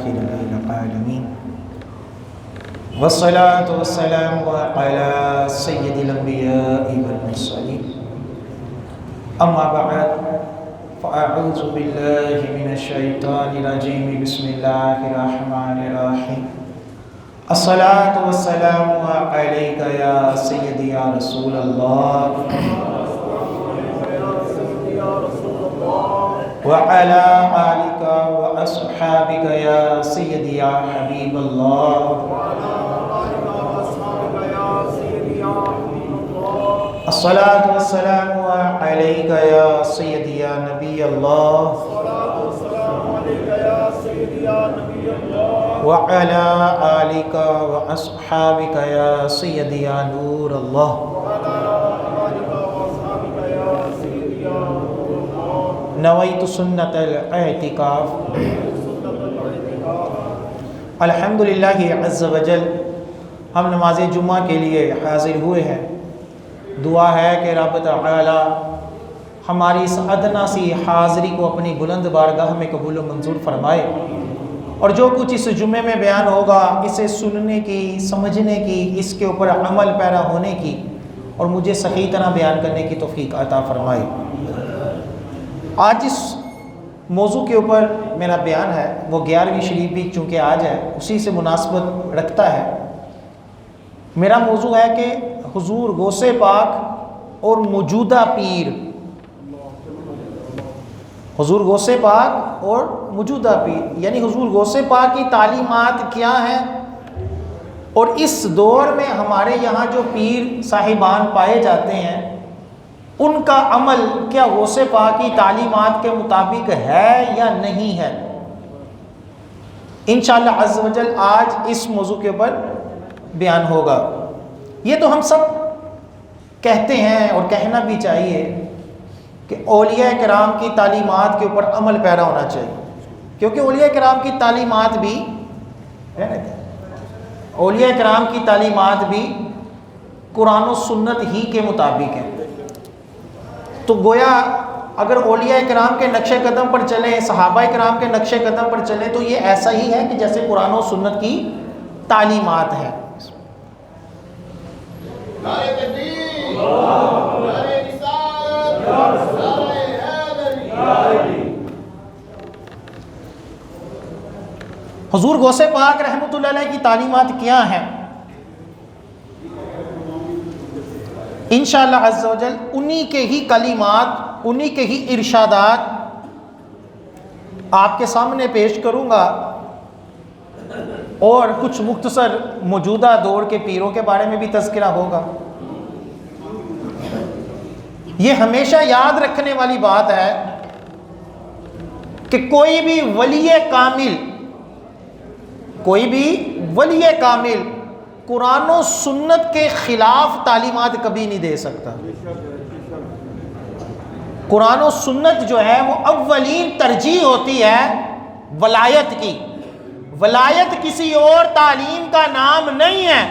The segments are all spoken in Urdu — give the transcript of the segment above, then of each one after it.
رب العالمین والصلاة والسلام على سید الانبیاء والمرسلین اما بعد فاعوذ باللہ من الشیطان الرجیم بسم اللہ الرحمن الرحیم الصلاة والسلام علیک یا سیدی یا رسول اللہ وعلى آلك وأصحابك يا سيدي يا حبيب الله الصلاة والسلام عليك يا سيدي يا نبي الله وعلى آلك وأصحابك يا سيدي يا نور الله نویت سنت الاعتکاف الحمدللہ عز وجل ہم نماز جمعہ کے لیے حاضر ہوئے ہیں۔ دعا ہے کہ رب تعالی ہماری اس ادنا سی حاضری کو اپنی بلند بارگاہ میں قبول و منظور فرمائے، اور جو کچھ اس جمعے میں بیان ہوگا اسے سننے کی، سمجھنے کی، اس کے اوپر عمل پیرا ہونے کی اور مجھے صحیح طرح بیان کرنے کی توفیق عطا فرمائے۔ آج اس موضوع کے اوپر میرا بیان ہے، وہ 11ویں شریف بھی چونکہ آج ہے اسی سے مناسبت رکھتا ہے۔ میرا موضوع ہے کہ حضور غوث پاک اور موجودہ پیر، حضور غوث پاک اور موجودہ پیر، یعنی حضور غوث پاک کی تعلیمات کیا ہیں، اور اس دور میں ہمارے یہاں جو پیر صاحبان پائے جاتے ہیں ان کا عمل کیا غوث پاک کی تعلیمات کے مطابق ہے یا نہیں ہے۔ انشاءاللہ عز و جل آج اس موضوع کے اوپر بیان ہوگا۔ یہ تو ہم سب کہتے ہیں اور کہنا بھی چاہیے کہ اولیاء کرام کی تعلیمات کے اوپر عمل پیرا ہونا چاہیے، کیونکہ اولیاء کرام کی تعلیمات بھی قرآن و سنت ہی کے مطابق ہیں۔ تو گویا اگر اولیاء کرام کے نقش قدم پر چلیں، صحابہ کرام کے نقش قدم پر چلیں تو یہ ایسا ہی ہے کہ جیسے قرآن و سنت کی تعلیمات ہیں۔ حضور غوث پاک رحمۃ اللہ علیہ کی تعلیمات کیا ہیں؟ انشاءاللہ عز و جل انہی کے ہی کلمات، انہی کے ہی ارشادات آپ کے سامنے پیش کروں گا، اور کچھ مختصر موجودہ دور کے پیروں کے بارے میں بھی تذکرہ ہوگا۔ یہ ہمیشہ یاد رکھنے والی بات ہے کہ کوئی بھی ولی کامل قرآن و سنت کے خلاف تعلیمات کبھی نہیں دے سکتا۔ قرآن و سنت جو ہے وہ اولین ترجیح ہوتی ہے ولایت کی۔ ولایت کسی اور تعلیم کا نام نہیں ہے،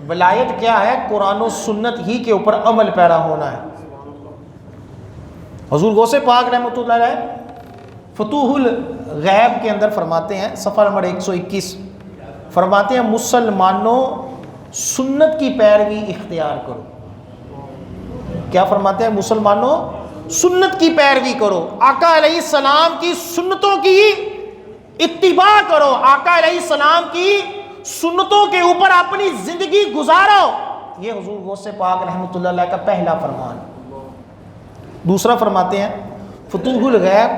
ولایت کیا ہے؟ قرآن و سنت ہی کے اوپر عمل پیرا ہونا ہے۔ حضور غوث پاک رحمۃ اللہ علیہ فتوح الغیب کے اندر فرماتے ہیں، صفحہ نمبر 121 فرماتے ہیں مسلمانوں سنت کی پیروی اختیار کرو۔ کیا فرماتے ہیں؟ مسلمانوں سنت کی پیروی کرو، آقا علیہ السلام کی سنتوں کی اتباع کرو، آقا علیہ السلام کی سنتوں کے اوپر اپنی زندگی گزارو۔ یہ حضور غوث پاک رحمۃ اللہ علیہ کا پہلا فرمان۔ دوسرا فرماتے ہیں فتوح الغیب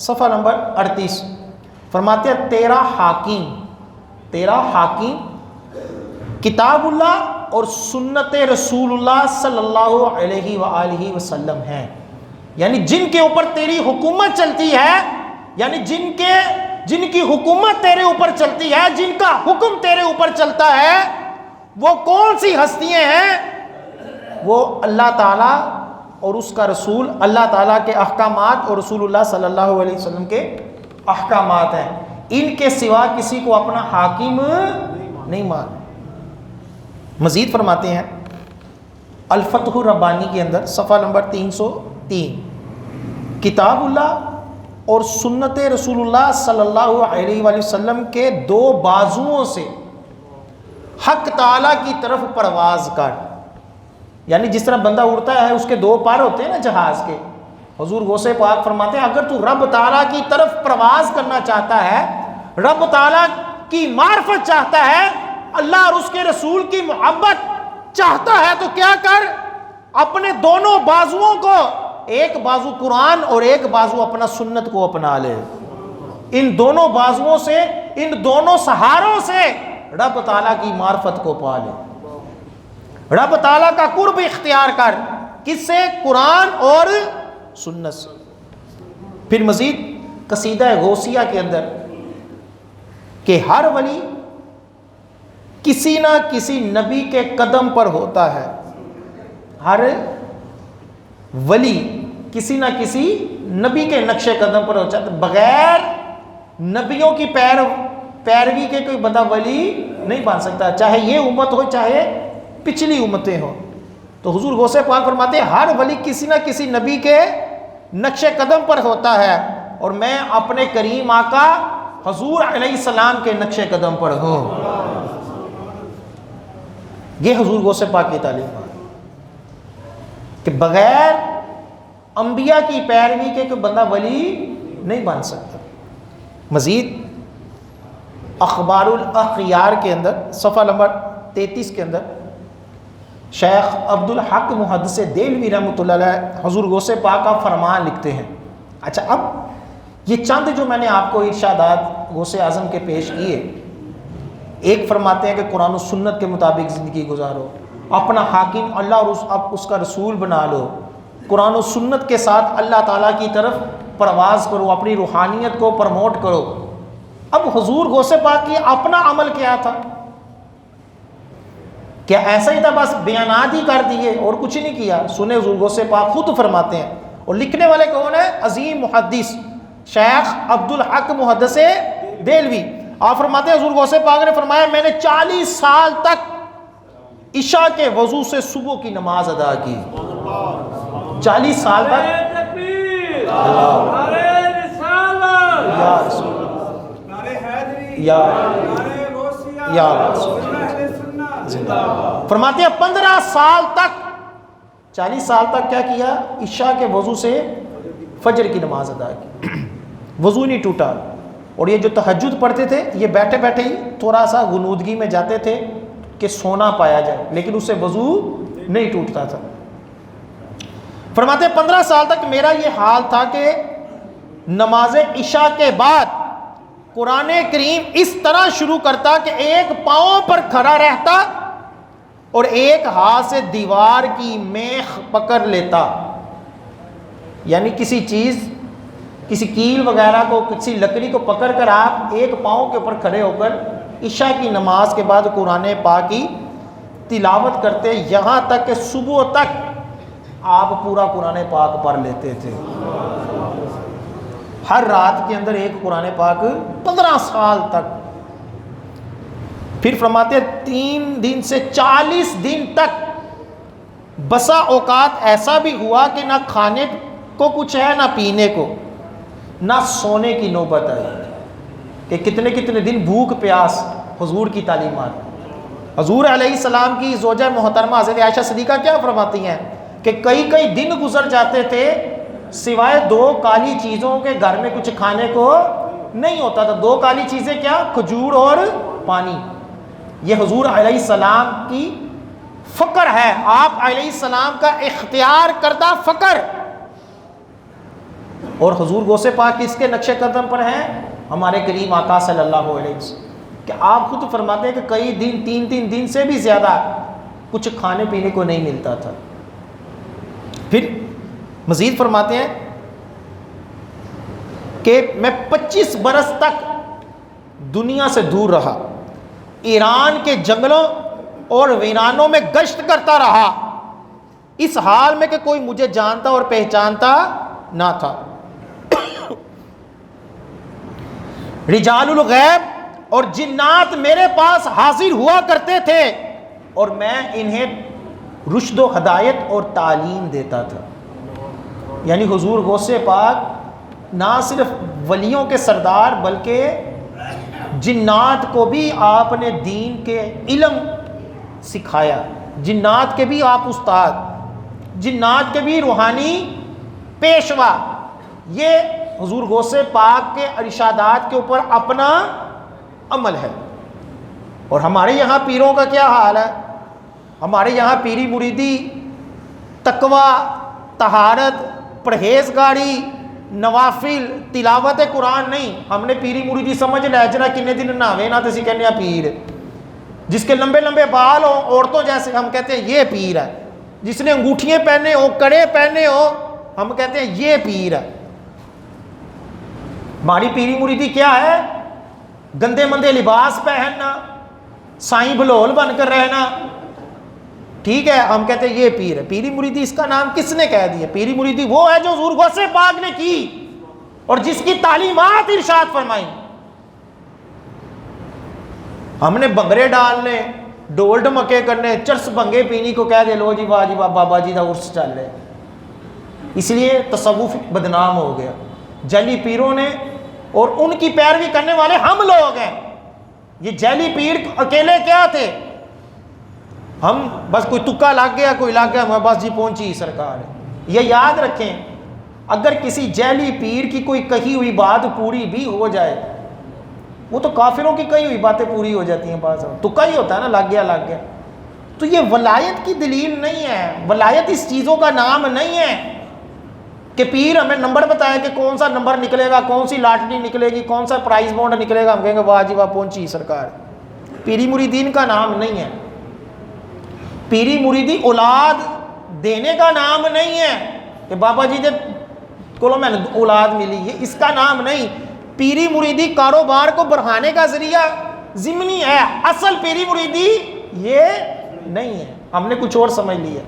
صفحہ نمبر 38 فرماتے ہیں تیرا حاکم کتاب اللہ اور سنت رسول اللہ صلی اللہ علیہ وآلہ وسلم ہیں، یعنی جن کے اوپر تیری حکومت چلتی ہے، یعنی جن کی حکومت تیرے اوپر چلتی ہے، جن کا حکم تیرے اوپر چلتا ہے، وہ کون سی ہستیاں ہیں؟ وہ اللہ تعالیٰ اور اس کا رسول، اللہ تعالیٰ کے احکامات اور رسول اللہ صلی اللہ علیہ وسلم کے احکامات ہیں۔ ان کے سوا کسی کو اپنا حاکم نہیں مان۔ مزید فرماتے ہیں الفتح الربانی کے اندر صفحہ نمبر 303 کتاب اللہ اور سنت رسول اللہ صلی اللہ علیہ وآلہ وسلم کے دو بازوؤں سے حق تعالیٰ کی طرف پرواز کر. یعنی جس طرح بندہ اڑتا ہے اس کے دو پار ہوتے ہیں نا جہاز کے. حضور غوث پاک فرماتے ہیں اگر تو رب تعالیٰ کی طرف پرواز کرنا چاہتا ہے, رب تعالیٰ کی معرفت چاہتا ہے, اللہ اور اس کے رسول کی محبت چاہتا ہے, تو کیا کر, اپنے دونوں بازوؤں کو, ایک بازو قرآن اور ایک بازو اپنا سنت کو اپنا لے. ان دونوں بازوؤں سے, ان دونوں سہاروں سے رب تعالیٰ کی معرفت کو پا لے, رب تعالیٰ کا قرب اختیار کر. کس سے؟ قرآن اور سنت سے. پھر مزید قصیدہ غوثیہ کے اندر کہ ہر ولی کسی نہ کسی نبی کے قدم پر ہوتا ہے, ہر ولی کسی نہ کسی نبی کے نقش قدم پر ہوتا ہے. بغیر نبیوں کی پیروی کے کوئی بندہ ولی نہیں بن سکتا, چاہے یہ امت ہو چاہے پچھلی امتیں ہوں. تو حضور غوث پاک فرماتے ہیں ہر ولی کسی نہ کسی نبی کے نقش قدم پر ہوتا ہے, اور میں اپنے کریم آقا حضور علیہ السلام کے نقش قدم پر ہوں. یہ حضور غوث پاک کی تعلیم ہے کہ بغیر انبیاء کی پیروی کے کوئی بندہ ولی نہیں بن سکتا. مزید اخبار الاخیار کے اندر صفحہ نمبر 33 کے اندر شیخ عبدالحق محدث دہلوی رحمۃ اللہ علیہ حضور غوث پاک کا فرمان لکھتے ہیں. اچھا, اب یہ چند جو میں نے آپ کو ارشادات غوث اعظم کے پیش کیے, ایک فرماتے ہیں کہ قرآن و سنت کے مطابق زندگی گزارو, اپنا حاکم اللہ اور اس کا رسول بنا لو, قرآن و سنت کے ساتھ اللہ تعالیٰ کی طرف پرواز کرو, اپنی روحانیت کو پروموٹ کرو. اب حضور غوث پاک کی اپنا عمل کیا تھا؟ کیا ایسا ہی تھا بس بیانات ہی کر دیے اور کچھ نہیں کیا؟ سنے حضور غوث پاک خود فرماتے ہیں, اور لکھنے والے کون ہیں؟ عظیم محدث شیخ عبدالحق محدث دہلوی. آپ فرماتے ہیں حضور غوث پاک نے فرمایا میں نے 40 سال تک عشاء کے وضو سے صبح کی نماز ادا کی. 40 سال تک. فرماتے ہیں 15 سال تک, 40 سال تک کیا کیا؟ عشاء کے وضو سے فجر کی نماز ادا کی, وضو نہیں ٹوٹا. اور یہ جو تہجد پڑھتے تھے یہ بیٹھے بیٹھے ہی تھوڑا سا غنودگی میں جاتے تھے کہ سونا پایا جائے, لیکن اس سے وضو نہیں ٹوٹتا تھا. فرماتے ہیں 15 سال تک میرا یہ حال تھا کہ نماز عشاء کے بعد قرآن کریم اس طرح شروع کرتا کہ ایک پاؤں پر کھڑا رہتا اور ایک ہاتھ سے دیوار کی میخ پکڑ لیتا. یعنی کسی چیز, کسی کیل وغیرہ کو, کسی لکڑی کو پکڑ کر آپ ایک پاؤں کے اوپر کھڑے ہو کر عشاء کی نماز کے بعد قرآن پاک کی تلاوت کرتے, یہاں تک کہ صبح تک آپ پورا قرآن پاک پڑھ لیتے تھے. ہر رات کے اندر ایک قرآن پاک 15 سال تک. پھر فرماتے 3 دن سے 40 دن تک بسا اوقات ایسا بھی ہوا کہ نہ کھانے کو کچھ ہے نہ پینے کو, نہ سونے کی نوبت آئی. کہ کتنے کتنے دن بھوک پیاس. حضور کی تعلیمات, حضور علیہ السلام کی زوجہ محترمہ حضرت عائشہ صدیقہ کیا فرماتی ہیں کہ کئی کئی دن گزر جاتے تھے سوائے 2 کالی چیزوں کے گھر میں کچھ کھانے کو نہیں ہوتا تھا. 2 کالی چیزیں کیا؟ کھجور اور پانی. یہ حضور علیہ السلام کی فقر ہے, آپ علیہ السلام کا اختیار کردہ فقر. اور حضور غوث پاک کس کے نقش قدم پر ہیں؟ ہمارے کریم آقا صلی اللہ علیہ وسلم. کہ آپ خود فرماتے ہیں کہ کئی دن 3 دن سے بھی زیادہ کچھ کھانے پینے کو نہیں ملتا تھا. پھر مزید فرماتے ہیں کہ میں 25 برس تک دنیا سے دور رہا, ایران کے جنگلوں اور ویرانوں میں گشت کرتا رہا, اس حال میں کہ کوئی مجھے جانتا اور پہچانتا نہ تھا. رجال الغیب اور جنات میرے پاس حاضر ہوا کرتے تھے اور میں انہیں رشد و ہدایت اور تعلیم دیتا تھا. یعنی حضور غوث پاک نہ صرف ولیوں کے سردار بلکہ جنات کو بھی آپ نے دین کے علم سکھایا، جنات کے بھی آپ استاد، جنات کے بھی روحانی پیشوا۔ یہ حضور غوث پاک کے ارشادات کے اوپر اپنا عمل ہے۔ اور ہمارے یہاں پیروں کا کیا حال ہے؟ ہمارے یہاں پیری مریدی تقوی، طہارت، پرہیزگاری، نوافل، تلاوت قرآن نہیں، ہم نے پیری مریدی سمجھ لیا جنا کنے دن نہاوے نہ تسی کہنے پیر، جس کے لمبے لمبے بال ہو عورتوں جیسے ہم کہتے ہیں یہ پیر ہے، جس نے انگوٹھیاں پہنے ہو، کڑے پہنے ہو، ہم کہتے ہیں یہ پیر ہے۔ ہماری پیری مریدی کیا ہے؟ گندے مندے لباس پہننا، سائیں بلول بن کر رہنا، ٹھیک ہے، ہم کہتے ہیں یہ پیر ہے۔ پیری مریدی اس کا نام کس نے کہہ دیا؟ پیری مریدی وہ ہے جو حضور غوث پاک نے کی اور جس کی تعلیمات ارشاد فرمائی۔ ہم نے بنگڑے ڈالنے، ڈول ڈمکے کرنے، چرس بنگے پینی کو کہہ دے لو جی واہ بابا جی دا عرس چل رہے، اس لیے تصوف بدنام ہو گیا۔ جعلی پیروں نے اور ان کی پیروی کرنے والے ہم لوگ ہیں۔ یہ جعلی پیر اکیلے کیا تھے؟ ہم بس کوئی تکا لگ گیا، کوئی لگ گیا، ہمارے پاس جی پہنچی سرکار ہے۔ یہ یاد رکھیں، اگر کسی جعلی پیر کی کوئی کہی ہوئی بات پوری بھی ہو جائے، وہ تو کافروں کی کہی ہوئی باتیں پوری ہو جاتی ہیں، بعض تکا ہی ہوتا ہے نا، لگ گیا، تو یہ ولایت کی دلیل نہیں ہے۔ ولایت اس چیزوں کا نام نہیں ہے کہ پیر ہمیں نمبر بتائے کہ کون سا نمبر نکلے گا، کون سی لاٹری نکلے گی، کون سا پرائز بونڈ نکلے گا، ہم کہیں گے واہ جی واہ پہنچی سرکار۔ پیری مریدین کا نام نہیں ہے۔ پیری مریدی اولاد دینے کا نام نہیں ہے کہ بابا جی دے کو میں اولاد ملی، یہ اس کا نام نہیں۔ پیری مریدی کاروبار کو بڑھانے کا ذریعہ ضمنی ہے، اصل پیری مریدی یہ نہیں ہے۔ ہم نے کچھ اور سمجھ لیا۔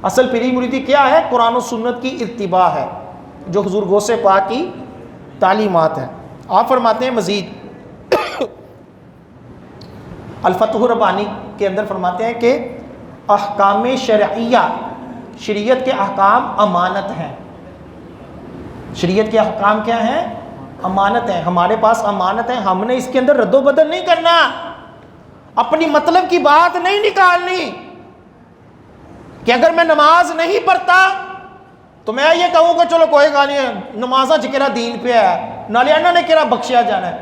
اصل پیری مریدی کیا ہے؟ قرآن و سنت کی اتباع ہے، جو حضور غوث پاک کی تعلیمات ہیں۔ آپ فرماتے ہیں مزید الفتح ربانی کے اندر فرماتے ہیں کہ احکام شرعیہ، شریعت کے احکام امانت ہیں۔ شریعت کے احکام کیا ہیں؟ امانت ہیں۔ ہمارے پاس امانت ہے، ہم نے اس کے اندر رد و بدل نہیں کرنا، اپنی مطلب کی بات نہیں نکالنی کہ اگر میں نماز نہیں پڑھتا تو میں یہ کہوں کہ چلو کوئی گال نہیں، نمازاں چکرا دین پہ ہے، نالے انہوں نے کہا بخشیا جانا ہے۔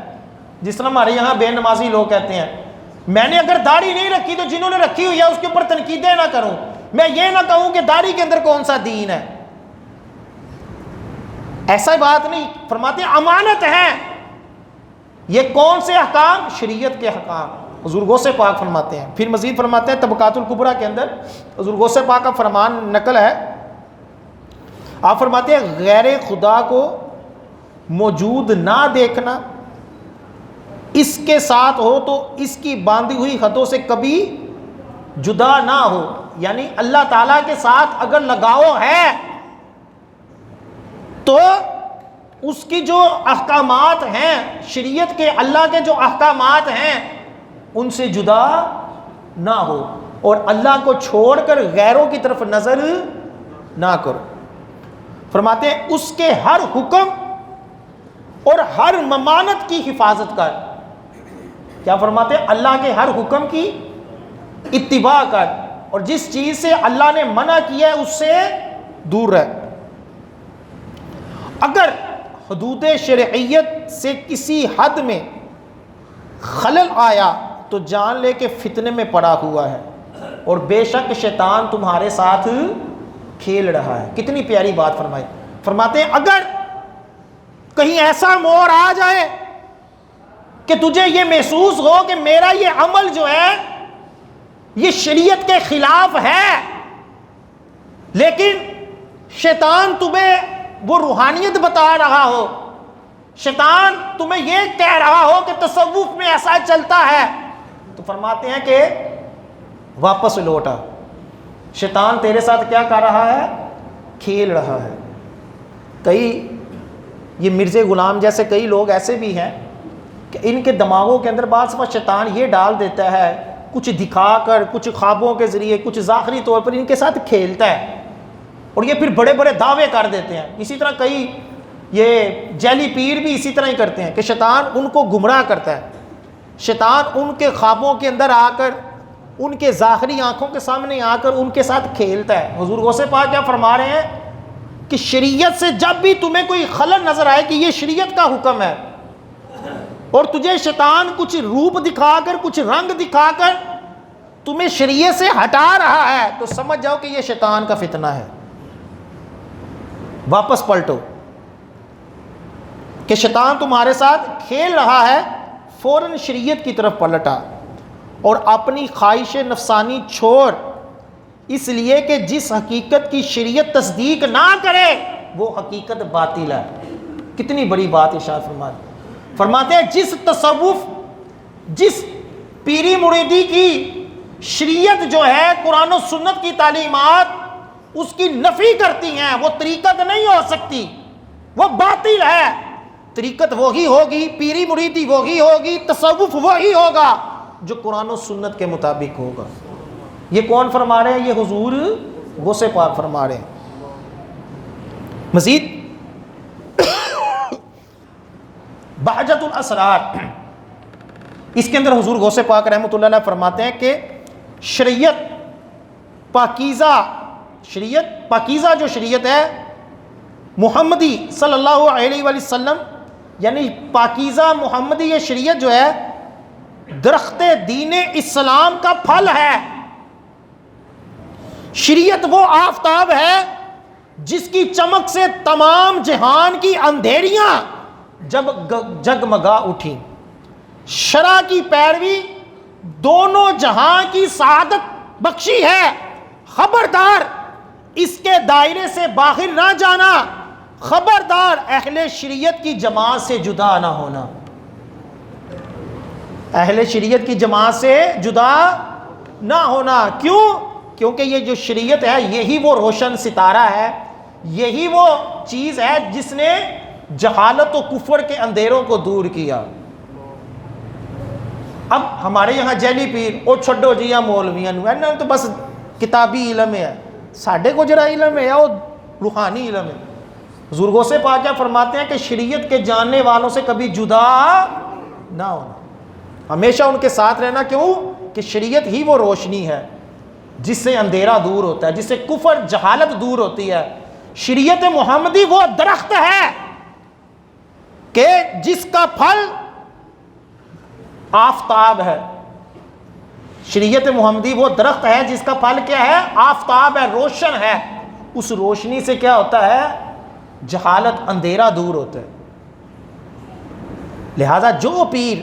جس طرح ہمارے یہاں بے نمازی لوگ کہتے ہیں میں نے اگر داڑھی نہیں رکھی تو جنہوں نے رکھی ہوئی ہے اس کے اوپر تنقیدیں نہ کروں، میں یہ نہ کہوں کہ داڑھی کے اندر کون سا دین ہے۔ ایسا بات نہیں، فرماتے ہیں امانت ہے۔ یہ کون سے احکام؟ شریعت کے احکام، حضور غوث پاک فرماتے ہیں۔ پھر مزید فرماتے ہیں طبقات الکبریٰ کے اندر حضور غوث پاک کا فرمان نقل ہے، آپ فرماتے ہیں غیر خدا کو موجود نہ دیکھنا، اس کے ساتھ ہو تو اس کی باندھی ہوئی حدوں سے کبھی جدا نہ ہو، یعنی اللہ تعالیٰ کے ساتھ اگر لگاؤ ہے تو اس کی جو احکامات ہیں شریعت کے، اللہ کے جو احکامات ہیں ان سے جدا نہ ہو، اور اللہ کو چھوڑ کر غیروں کی طرف نظر نہ کرو۔ فرماتے ہیں اس کے ہر حکم اور ہر ممانت کی حفاظت کر۔ کیا فرماتے ہیں؟ اللہ کے ہر حکم کی اتباع کر، اور جس چیز سے اللہ نے منع کیا ہے اس سے دور رہ۔ اگر حدود شرعیت سے کسی حد میں خلل آیا تو جان لے کہ فتنے میں پڑا ہوا ہے، اور بے شک شیطان تمہارے ساتھ کھیل رہا ہے۔ کتنی پیاری بات فرمائی۔ فرماتے ہیں اگر کہیں ایسا موڑ آ جائے کہ تجھے یہ محسوس ہو کہ میرا یہ عمل جو ہے یہ شریعت کے خلاف ہے، لیکن شیطان تمہیں وہ روحانیت بتا رہا ہو، شیطان تمہیں یہ کہہ رہا ہو کہ تصوف میں ایسا چلتا ہے، تو فرماتے ہیں کہ واپس لوٹا۔ شیطان تیرے ساتھ کیا کر رہا ہے؟ کھیل رہا ہے۔ کئی یہ مرزا غلام جیسے کئی لوگ ایسے بھی ہیں کہ ان کے دماغوں کے اندر بعض وقت شیطان یہ ڈال دیتا ہے، کچھ دکھا کر، کچھ خوابوں کے ذریعے، کچھ ظاہری طور پر ان کے ساتھ کھیلتا ہے، اور یہ پھر بڑے بڑے دعوے کر دیتے ہیں۔ اسی طرح کئی یہ جعلی پیر بھی اسی طرح ہی کرتے ہیں کہ شیطان ان کو گمراہ کرتا ہے، شیطان ان کے خوابوں کے اندر آ کر، ان کے ظاہری آنکھوں کے سامنے آ کر ان کے ساتھ کھیلتا ہے۔ حضور غوث پاک کیا فرما رہے ہیں کہ شریعت سے جب بھی تمہیں کوئی خلل نظر آئے کہ یہ شریعت کا حکم ہے اور تجھے شیطان کچھ روپ دکھا کر، کچھ رنگ دکھا کر تمہیں شریعت سے ہٹا رہا ہے، تو سمجھ جاؤ کہ یہ شیطان کا فتنہ ہے، واپس پلٹو۔ کہ شیطان تمہارے ساتھ کھیل رہا ہے، فوراً شریعت کی طرف پلٹا اور اپنی خواہش نفسانی چھوڑ، اس لیے کہ جس حقیقت کی شریعت تصدیق نہ کرے وہ حقیقت باطل ہے۔ کتنی بڑی بات ارشاد فرماتے ہیں جس تصوف، جس پیری مریدی کی شریعت جو ہے قرآن و سنت کی تعلیمات اس کی نفی کرتی ہیں، وہ طریقت نہیں ہو سکتی، وہ باطل ہے۔ طریقت وہی ہوگی، پیری مریدی وہی ہوگی، تصوف وہی ہوگا جو قرآن و سنت کے مطابق ہوگا۔ یہ کون فرما رہے ہیں؟ یہ حضور غوث پاک فرما رہے ہیں۔ مزید بہجت الاسرار، اس کے اندر حضور غوث پاک رحمۃ اللہ علیہ فرماتے ہیں کہ شریعت پاکیزہ، شریعت پاکیزہ جو شریعت ہے محمدی صلی اللہ علیہ وآلہ وسلم، یعنی پاکیزہ محمدی یہ شریعت جو ہے درخت دین اسلام کا پھل ہے۔ شریعت وہ آفتاب ہے جس کی چمک سے تمام جہان کی اندھیریاں جب جگمگا اٹھی۔ شرع کی پیروی دونوں جہاں کی سعادت بخشی ہے، خبردار اس کے دائرے سے باہر نہ جانا، خبردار اہل شریعت کی جماعت سے جدا نہ ہونا، اہل شریعت کی جماعت سے جدا نہ ہونا۔ کیوں؟ کیونکہ یہ جو شریعت ہے یہی وہ روشن ستارہ ہے، یہی وہ چیز ہے جس نے جہالت و کفر کے اندھیروں کو دور کیا۔ اب ہمارے یہاں جعلی پیر او چھڈو جی مولویاں نو تو بس کتابی علم ہے، ساڈے کو جڑا علم ہے وہ روحانی علم ہے۔ حضور غوث پاک کیا فرماتے ہیں کہ شریعت کے جاننے والوں سے کبھی جدا نہ ہونا، ہمیشہ ان کے ساتھ رہنا۔ کیوں؟ کہ شریعت ہی وہ روشنی ہے جس سے اندھیرا دور ہوتا ہے، جس سے کفر جہالت دور ہوتی ہے۔ شریعت محمدی وہ درخت ہے کہ جس کا پھل آفتاب ہے۔ شریعت محمدی وہ درخت ہے جس کا پھل کیا ہے؟ آفتاب ہے، روشن ہے۔ اس روشنی سے کیا ہوتا ہے؟ جہالت، اندھیرا دور ہوتا ہے۔ لہذا جو پیر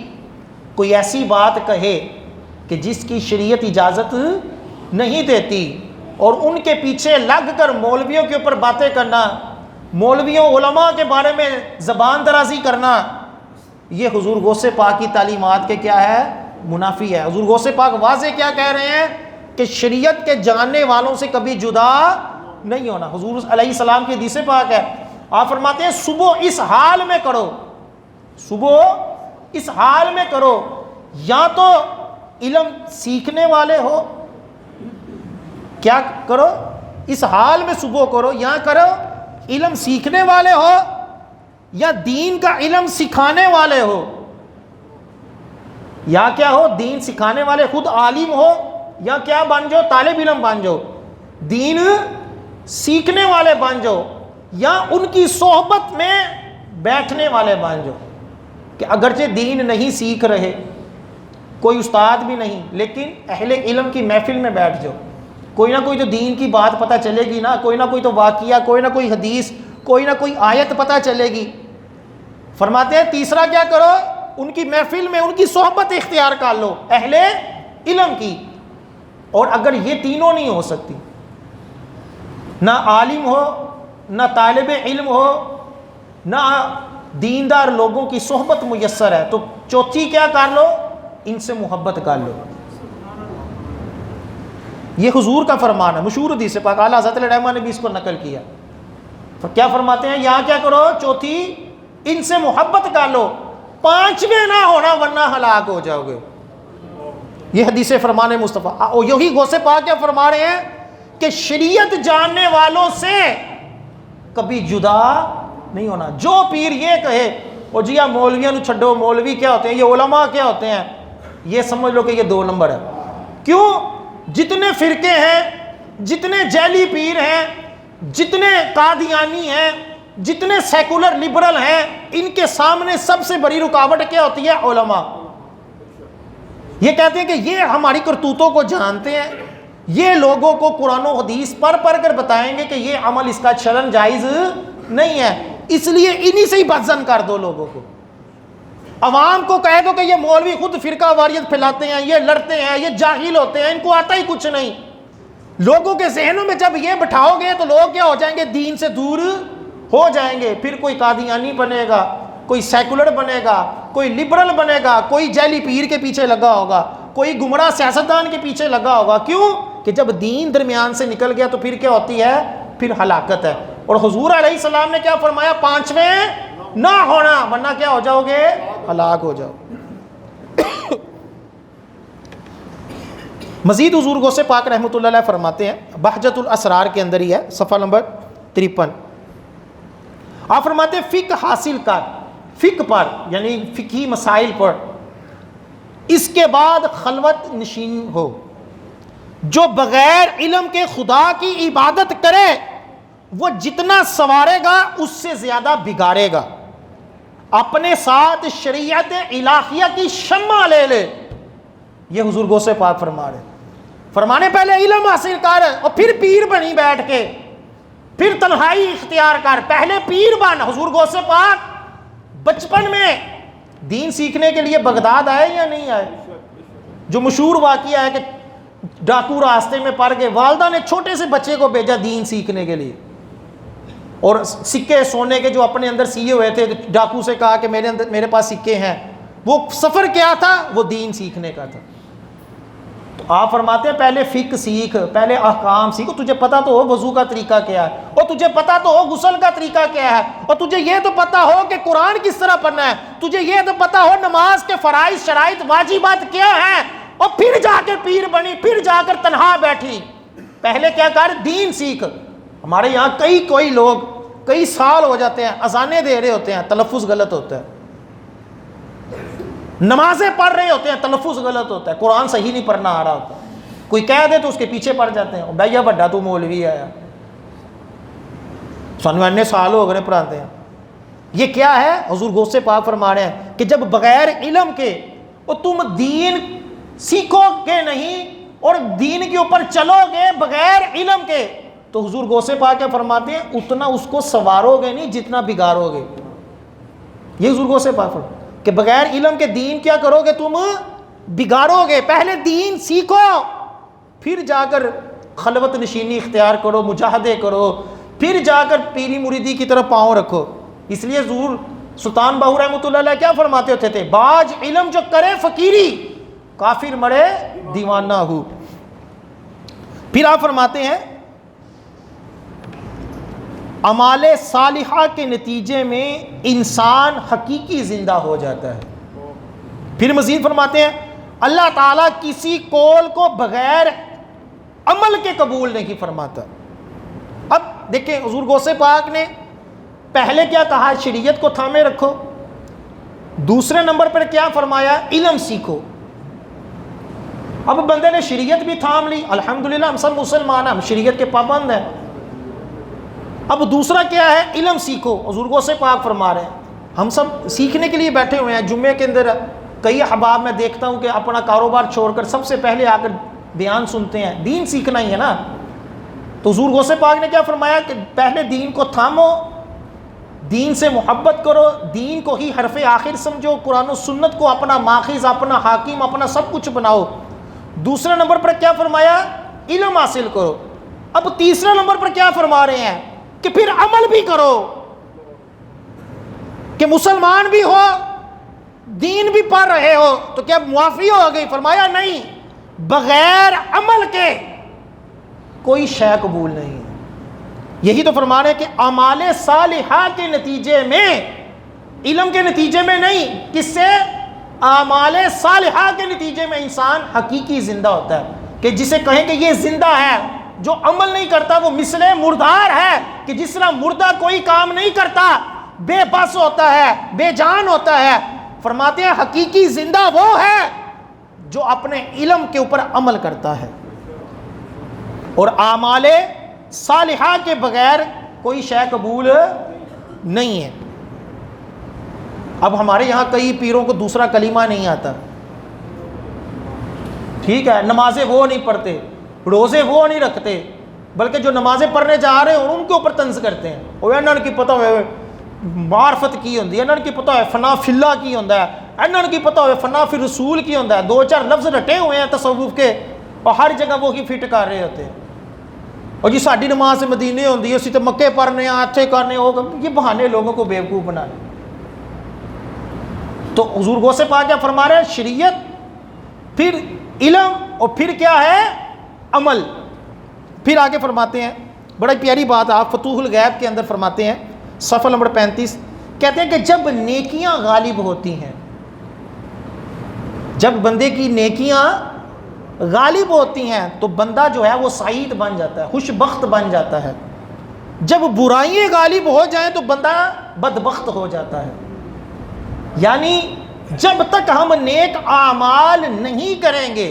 کوئی ایسی بات کہے کہ جس کی شریعت اجازت نہیں دیتی اور ان کے پیچھے لگ کر مولویوں کے اوپر باتیں کرنا، مولویوں علماء کے بارے میں زبان درازی کرنا، یہ حضور غوث پاک کی تعلیمات کے کیا ہے؟ منافی ہے۔ حضور غوث پاک واضح کیا کہہ رہے ہیں کہ شریعت کے جاننے والوں سے کبھی جدا نہیں ہونا۔ حضور علیہ السلام کی حدیث پاک ہے، آپ فرماتے ہیں صبح اس حال میں کرو، صبح اس حال میں کرو، یا تو علم سیکھنے والے ہو، کیا کرو؟ اس حال میں صبح کرو، یا کرو علم سیکھنے والے ہو یا دین کا علم سکھانے والے ہو، یا کیا ہو؟ دین سکھانے والے خود عالم ہو، یا کیا بن جاؤ؟ طالب علم بن جاؤ، دین سیکھنے والے بن جاؤ، یا ان کی صحبت میں بیٹھنے والے بن جاؤ کہ اگرچہ دین نہیں سیکھ رہے، کوئی استاد بھی نہیں، لیکن اہل علم کی محفل میں بیٹھ جاؤ، کوئی نہ کوئی تو دین کی بات پتہ چلے گی نا، کوئی نہ کوئی تو واقعہ، کوئی نہ کوئی حدیث، کوئی نہ کوئی آیت پتہ چلے گی۔ فرماتے ہیں تیسرا کیا کرو؟ ان کی محفل میں ان کی صحبت اختیار کر لو، اہل علم کی۔ اور اگر یہ تینوں نہیں ہو سکتی، نہ عالم ہو، نہ طالب علم ہو، نہ دیندار لوگوں کی صحبت میسر ہے، تو چوتھی کیا کر لو؟ ان سے محبت کر لو۔ یہ حضور کا فرمان ہے، مشہور حدیث پاک، اعلیٰ حضرت العلماء نے بھی اس کو نقل کیا۔ کیا فرماتے ہیں؟ یہاں کیا کرو؟ چوتھی، ان سے محبت کر لو، پانچویں نہ ہونا ورنہ ہلاک ہو جاؤ گے۔ یہ حدیث فرمان مصطفیٰ۔ اور یہی غوث پاک کیا فرما رہے ہیں کہ شریعت جاننے والوں سے کبھی جدا نہیں ہونا۔ جو پیر یہ کہے او جی آپ مولویوں نو چھڈو، مولوی کیا ہوتے ہیں، یہ علماء کیا ہوتے ہیں، یہ سمجھ لو کہ یہ 2 نمبر ہے۔ کیوں؟ جتنے فرقے ہیں، جتنے جعلی پیر ہیں، جتنے قادیانی ہیں، جتنے سیکولر لبرل ہیں، ان کے سامنے سب سے بڑی رکاوٹ کیا ہوتی ہے؟ علماء۔ یہ کہتے ہیں کہ یہ ہماری کرتوتوں کو جانتے ہیں، یہ لوگوں کو قرآن و حدیث پڑھ کر بتائیں گے کہ یہ عمل اس کا چلن جائز نہیں ہے، اس لیے انہی سے ہی بدزن کر دو لوگوں کو۔ عوام کو کہہ دو کہ یہ مولوی خود فرقہ واریت پھیلاتے ہیں، یہ لڑتے ہیں، یہ جاہل ہوتے ہیں، ان کو آتا ہی کچھ نہیں۔ لوگوں کے ذہنوں میں جب یہ بٹھاؤ گے تو لوگ کیا ہو جائیں گے؟ دین سے دور ہو جائیں گے۔ پھر کوئی قادیانی بنے گا، کوئی سیکولر بنے گا، کوئی لبرل بنے گا، کوئی جعلی پیر کے پیچھے لگا ہوگا، کوئی گمراہ سیاستدان کے پیچھے لگا ہوگا۔ کیوں؟ کہ جب دین درمیان سے نکل گیا تو پھر کیا ہوتی ہے؟ پھر ہلاکت ہے۔ اور حضور علیہ السلام نے کیا فرمایا؟ 5ویں نہ ہونا، ورنہ کیا ہو جاؤ گے؟ ہلاک ہو جاؤ۔ مزید حضور غوث پاک رحمۃ اللہ علیہ فرماتے ہیں، بہجت الاسرار کے اندر ہی ہے، صفحہ نمبر 53، آپ فرماتے ہیں فقہ حاصل کر، فقہ پر یعنی فقہی مسائل پر، اس کے بعد خلوت نشین ہو۔ جو بغیر علم کے خدا کی عبادت کرے وہ جتنا سنوارے گا اس سے زیادہ بگاڑے گا۔ اپنے ساتھ شریعت الہیہ کی شمع لے لے، یہ حضور غوث پاک فرما رہے، فرمانے پہلے علم حاصل کر اور پھر پیر بنی بیٹھ کے، پھر تنہائی اختیار کر، پہلے پیر بن۔ حضور غوث پاک بچپن میں دین سیکھنے کے لیے بغداد آئے یا نہیں آئے؟ جو مشہور واقعہ ہے کہ ڈاکو راستے میں پڑ گئے، والدہ نے چھوٹے سے بچے کو بھیجا دین سیکھنے کے لیے، اور سکے سونے کے جو اپنے اندر سیے ہوئے تھے، ڈاکو سے کہا کہ میرے پاس سکے ہیں۔ وہ سفر کیا تھا؟ وہ دین سیکھنے کا تھا۔ تو آپ فرماتے ہیں پہلے فقہ سیکھ، پہلے احکام سیکھ، تجھے پتا تو ہو وضو کا طریقہ کیا ہے، اور تجھے پتا تو ہو غسل کا طریقہ کیا ہے، اور تجھے یہ تو پتا ہو کہ قرآن کس طرح پڑھنا ہے، تجھے یہ تو پتا ہو نماز کے فرائض شرائط واجبات کیا ہیں، اور پھر جا کے پیر بنی، پھر جا کر تنہا بیٹھی۔ پہلے کیا کر؟ دین سیکھ۔ ہمارے یہاں کوئی لوگ کئی سال ہو جاتے ہیں اذانیں دے رہے ہوتے ہیں، تلفظ غلط ہوتا ہے، نمازیں پڑھ رہے ہوتے ہیں، تلفظ غلط ہوتا ہے، قرآن صحیح نہیں پڑھنا آ رہا ہوتا، کوئی کہہ دے تو اس کے پیچھے پڑ جاتے ہیں، بھیا بڑا تو مولوی آیا، سانو اتنے سال ہو گئے پڑھاتے ہیں۔ یہ کیا ہے؟ حضور غوث پاک فرما رہے ہیں کہ جب بغیر علم کے اور تم دین سیکھو گے نہیں اور دین کے اوپر چلو گے بغیر علم کے، تو حضور غوث پاک کیا فرماتے ہیں؟ اتنا اس کو سنوارو گے نہیں جتنا بگاڑو گے۔ یہ حضور غوث پاک فرماتے کہ بغیر علم کے دین کیا کرو گے؟ تم بگاڑو گے۔ پہلے دین سیکھو، پھر جا کر خلوت نشینی اختیار کرو، مجاہدے کرو، پھر جا کر پیری مریدی کی طرف پاؤں رکھو۔ اس لیے حضور سلطان باہو رحمۃ اللہ علیہ کیا فرماتے ہوتے تھے؟ باج علم جو کرے فقیری، کافر مرے دیوانہ ہو۔ پھر آپ فرماتے ہیں اعمال صالحہ کے نتیجے میں انسان حقیقی زندہ ہو جاتا ہے۔ پھر مزید فرماتے ہیں اللہ تعالیٰ کسی قول کو بغیر عمل کے قبول نہیں فرماتا۔ اب دیکھیں حضور غوث پاک نے پہلے کیا کہا؟ شریعت کو تھامے رکھو۔ دوسرے نمبر پر کیا فرمایا؟ علم سیکھو۔ اب بندے نے شریعت بھی تھام لی، الحمدللہ ہم سب مسلمان ہیں، ہم شریعت کے پابند ہیں۔ اب دوسرا کیا ہے؟ علم سیکھو۔ حضور غوث پاک فرما رہے ہیں ہم سب سیکھنے کے لیے بیٹھے ہوئے ہیں۔ جمعے کے اندر کئی احباب میں دیکھتا ہوں کہ اپنا کاروبار چھوڑ کر سب سے پہلے آ کر بیان سنتے ہیں، دین سیکھنا ہی ہے نا۔ تو حضور غوث پاک نے کیا فرمایا کہ پہلے دین کو تھامو، دین سے محبت کرو، دین کو ہی حرف آخر سمجھو، قرآن و سنت کو اپنا ماخذ، اپنا حاکم، اپنا سب کچھ بناؤ۔ دوسرے نمبر پر کیا فرمایا؟ علم حاصل کرو۔ اب تیسرے نمبر پر کیا فرما رہے ہیں کہ پھر عمل بھی کرو، کہ مسلمان بھی ہو، دین بھی پڑھ رہے ہو تو کیا معافی ہو گئی؟ فرمایا نہیں، بغیر عمل کے کوئی شے قبول نہیں۔ یہی تو فرما رہے ہیں کہ اعمال صالحہ کے نتیجے میں، علم کے نتیجے میں نہیں، کس سے؟ اعمال صالحہ کے نتیجے میں انسان حقیقی زندہ ہوتا ہے، کہ جسے کہیں کہ یہ زندہ ہے، جو عمل نہیں کرتا وہ مثل مردار ہے، کہ جس طرح مردہ کوئی کام نہیں کرتا، بے بس ہوتا ہے، بے جان ہوتا ہے. فرماتے ہیں حقیقی زندہ وہ ہے جو اپنے علم کے اوپر عمل کرتا ہے، اور اعمال صالحہ کے بغیر کوئی شے قبول نہیں ہے. اب ہمارے یہاں کئی پیروں کو دوسرا کلمہ نہیں آتا، ٹھیک ہے، نمازیں وہ نہیں پڑھتے، روزے وہ نہیں رکھتے، بلکہ جو نمازیں پڑھنے جا رہے ہیں ان کے اوپر طنز کرتے ہیں. وہ انہوں کی پتہ ہوئے معرفت کی ہوندی ہے، انہوں کی پتہ ہے فنا فی اللہ کی ہوندا ہے، انہوں کی پتہ ہوئے فنا فی رسول کی ہوندا ہے. دو چار لفظ رٹے ہوئے ہیں تصوف کے اور ہر جگہ وہی فٹ کر رہے ہوتے ہیں. اور جی ساڈی نماز مدینے ہوندی ہے، اسی تو مکے پڑھنے ہیں، اتھے کرنے ہو، یہ بہانے لوگوں کو بیوقوف بنا لے. تو حضور غوث پاک کیا فرما رہے ہیں؟ شریعت، پھر علم، اور پھر کیا ہے؟ عمل. پھر آگے فرماتے ہیں بڑا پیاری بات، آپ فتوح الغیب کے اندر فرماتے ہیں صفحہ نمبر 35، کہتے ہیں کہ جب نیکیاں غالب ہوتی ہیں، جب بندے کی نیکیاں غالب ہوتی ہیں تو بندہ جو ہے وہ سعید بن جاتا ہے، خوش بخت بن جاتا ہے. جب برائیاں غالب ہو جائیں تو بندہ بدبخت ہو جاتا ہے. یعنی جب تک ہم نیک اعمال نہیں کریں گے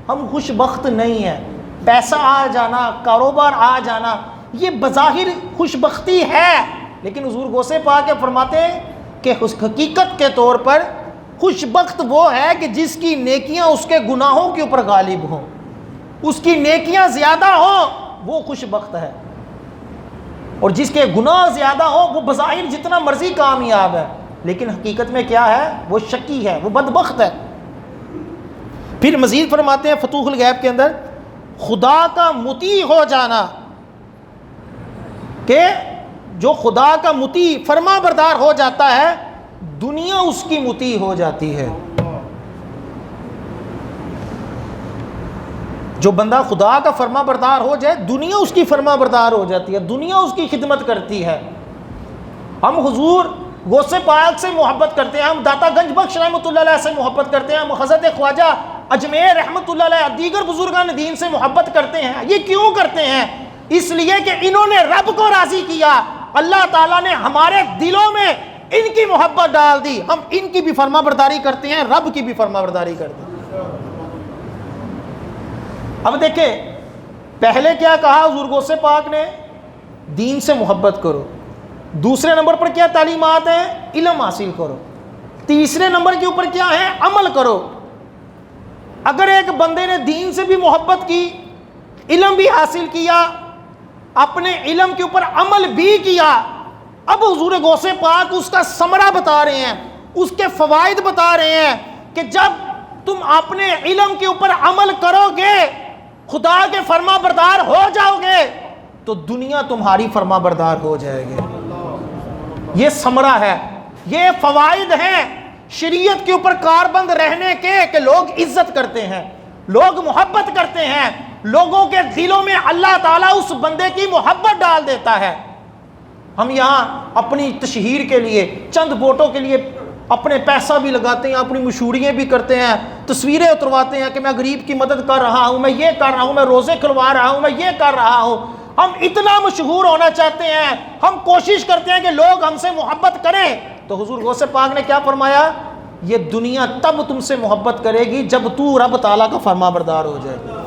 ہم خوش بخت نہیں ہیں. پیسہ آ جانا، کاروبار آ جانا، یہ بظاہر خوش بختی ہے، لیکن حضور غوث پاک فرماتے ہیں کہ حقیقت کے طور پر خوش بخت وہ ہے کہ جس کی نیکیاں اس کے گناہوں کے اوپر غالب ہوں، اس کی نیکیاں زیادہ ہوں وہ خوش بخت ہے، اور جس کے گناہ زیادہ ہوں وہ بظاہر جتنا مرضی کامیاب ہے لیکن حقیقت میں کیا ہے؟ وہ شقی ہے، وہ بدبخت ہے. پھر مزید فرماتے ہیں فتوح الغیب کے اندر خدا کا مطیع ہو جانا، کہ جو خدا کا مطیع فرما بردار ہو جاتا ہے دنیا اس کی مطیع ہو جاتی ہے. جو بندہ خدا کا فرما بردار ہو جائے دنیا اس کی فرما بردار ہو جاتی ہے، دنیا اس کی خدمت کرتی ہے. ہم حضور غوث پاک سے محبت کرتے ہیں، ہم داتا گنج بخش رحمۃ اللہ علیہ سے محبت کرتے ہیں، ہم حضرت خواجہ اجمیر رحمۃ اللہ علیہ دیگر بزرگان دین سے محبت کرتے ہیں. یہ کیوں کرتے ہیں؟ اس لیے کہ انہوں نے رب کو راضی کیا، اللہ تعالیٰ نے ہمارے دلوں میں ان کی محبت ڈال دی، ہم ان کی بھی فرما برداری کرتے ہیں، رب کی بھی فرما برداری کرتے ہیں. اب دیکھیں پہلے کیا کہا حضور غوث پاک نے؟ دین سے محبت کرو. دوسرے نمبر پر کیا تعلیمات ہیں؟ علم حاصل کرو. تیسرے نمبر کے اوپر کیا ہے؟ عمل کرو. اگر ایک بندے نے دین سے بھی محبت کی، علم بھی حاصل کیا، اپنے علم کے اوپر عمل بھی کیا، اب حضور غوث پاک اس کا ثمرہ بتا رہے ہیں، اس کے فوائد بتا رہے ہیں کہ جب تم اپنے علم کے اوپر عمل کرو گے، خدا کے فرما بردار ہو جاؤ گے تو دنیا تمہاری فرما بردار ہو جائے گی. یہ ثمرہ ہے، یہ فوائد ہیں شریعت کے اوپر کاربند رہنے کے، کہ لوگ عزت کرتے ہیں، لوگ محبت کرتے ہیں، لوگوں کے دلوں میں اللہ تعالیٰ اس بندے کی محبت ڈال دیتا ہے. ہم یہاں اپنی تشہیر کے لیے، چند ووٹوں کے لیے اپنے پیسہ بھی لگاتے ہیں، اپنی مشہوریاں بھی کرتے ہیں، تصویریں اترواتے ہیں کہ میں غریب کی مدد کر رہا ہوں، میں یہ کر رہا ہوں، میں روزے کھلوا رہا ہوں، میں یہ کر رہا ہوں. ہم اتنا مشہور ہونا چاہتے ہیں، ہم کوشش کرتے ہیں کہ لوگ ہم سے محبت کریں. تو حضور غوث پاک نے کیا فرمایا؟ یہ دنیا تب تم سے محبت کرے گی جب تو رب تعالیٰ کا فرما بردار ہو جائے گا.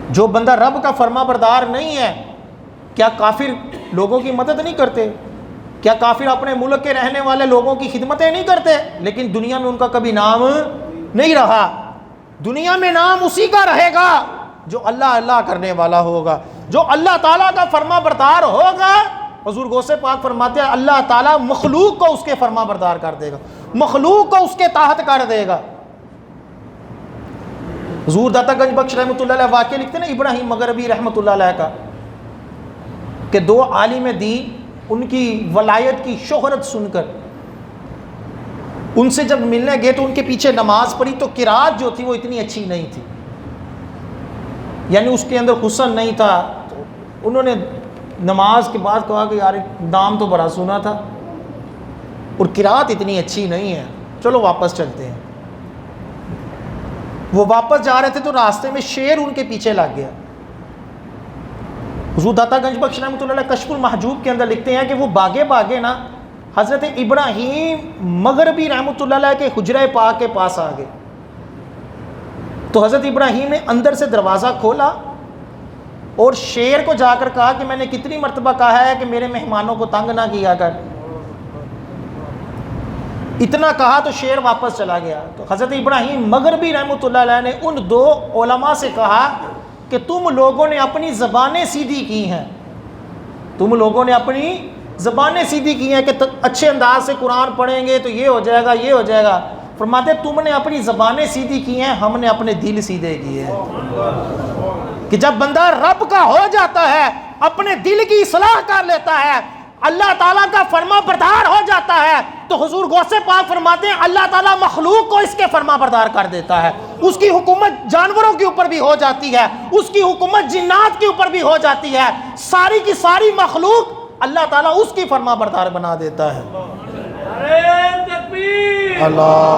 جو بندہ رب کا فرما بردار نہیں ہے، کیا کافر لوگوں کی مدد نہیں کرتے؟ کیا کافر اپنے ملک کے رہنے والے لوگوں کی خدمتیں نہیں کرتے؟ لیکن دنیا میں ان کا کبھی نام نہیں رہا. دنیا میں نام اسی کا رہے گا جو اللہ اللہ کرنے والا ہوگا، جو اللہ تعالیٰ کا فرما بردار ہوگا. حضور غوث پاک فرماتے ہیں اللہ تعالیٰ مخلوق کو اس کے فرما بردار کر دے گا، مخلوق کو اس کے تحت کر دے گا. حضور داتا گنج بخش رحمۃ اللہ علیہ واقعہ لکھتے ہیں نا ابراہیم مغربی رحمۃ اللہ علیہ کا، کہ دو عالم دین ان کی ولایت کی شہرت سن کر ان سے جب ملنے گئے تو ان کے پیچھے نماز پڑھی تو قرات جو تھی وہ اتنی اچھی نہیں تھی، یعنی اس کے اندر حسن نہیں تھا. تو انہوں نے نماز کے بعد کہا کہ یار نام تو بڑا سنا تھا اور قرات اتنی اچھی نہیں ہے، چلو واپس چلتے ہیں. وہ واپس جا رہے تھے تو راستے میں شیر ان کے پیچھے لگ گیا. حضور داتا گنج بخش رحمۃ اللہ علیہ کشف المحجوب کے اندر لکھتے ہیں کہ وہ باگے نا حضرت ابراہیم مغربی رحمۃ اللہ علیہ کے حجرہ پاک کے پاس آ گئے. تو حضرت ابراہیم نے اندر سے دروازہ کھولا اور شیر کو جا کر کہا کہ میں نے کتنی مرتبہ کہا ہے کہ میرے مہمانوں کو تنگ نہ کیا کر. اتنا کہا تو شیر واپس چلا گیا. تو حضرت ابراہیم مغربی رحمۃ اللہ علیہ نے ان دو علماء سے کہا کہ تم لوگوں نے اپنی زبانیں سیدھی کی ہیں, تم لوگوں نے اپنی زبانیں سیدھی کی ہیں کہ اچھے انداز سے قرآن پڑھیں گے تو یہ ہو جائے گا, یہ ہو جائے گا. فرماتے تم نے اپنی زبانیں سیدھی کی ہیں, ہم نے اپنے دل سیدھے کیے ہیں. کہ جب بندہ رب کا ہو جاتا ہے, اپنے دل کی اصلاح کر لیتا ہے, اللہ تعالیٰ کا فرما بردار ہو جاتا ہے, تو حضور غوث پاک فرماتے ہیں اللہ تعالیٰ مخلوق کو اس کے فرما بردار کر دیتا ہے. اس کی حکومت جانوروں کے اوپر بھی ہو جاتی ہے, اس کی حکومت جنات کے اوپر بھی ہو جاتی ہے, ساری کی ساری مخلوق اللہ تعالیٰ اس کی فرما بردار بنا دیتا ہے. اللہ